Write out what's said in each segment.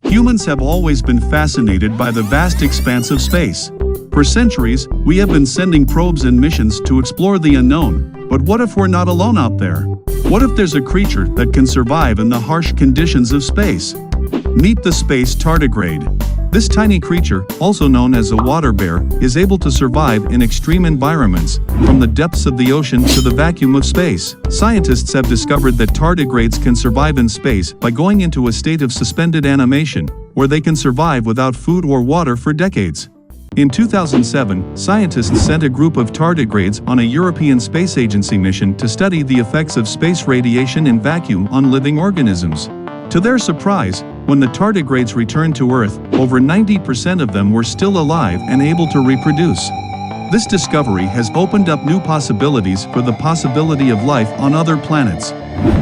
Humans have always been fascinated by the vast expanse of space. For centuries, we have been sending probes and missions to explore the unknown, but what if we're not alone out there? What if there's a creature that can survive in the harsh conditions of space? Meet the space tardigrade. This tiny creature, also known as a water bear, is able to survive in extreme environments, from the depths of the ocean to the vacuum of space. Scientists have discovered that tardigrades can survive in space by going into a state of suspended animation, where they can survive without food or water for decades. In 2007, scientists sent a group of tardigrades on a European Space Agency mission to study the effects of space radiation in vacuum on living organisms. To their surprise, when the tardigrades returned to Earth, over 90% of them were still alive and able to reproduce. This discovery has opened up new possibilities for the possibility of life on other planets.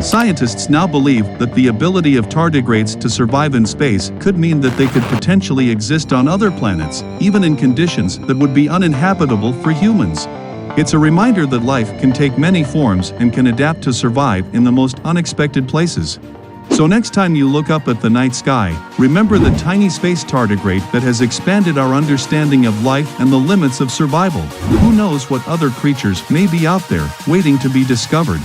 Scientists now believe that the ability of tardigrades to survive in space could mean that they could potentially exist on other planets, even in conditions that would be uninhabitable for humans. It's a reminder that life can take many forms and can adapt to survive in the most unexpected places. So next time you look up at the night sky, remember the tiny space tardigrade that has expanded our understanding of life and the limits of survival. Who knows what other creatures may be out there, waiting to be discovered?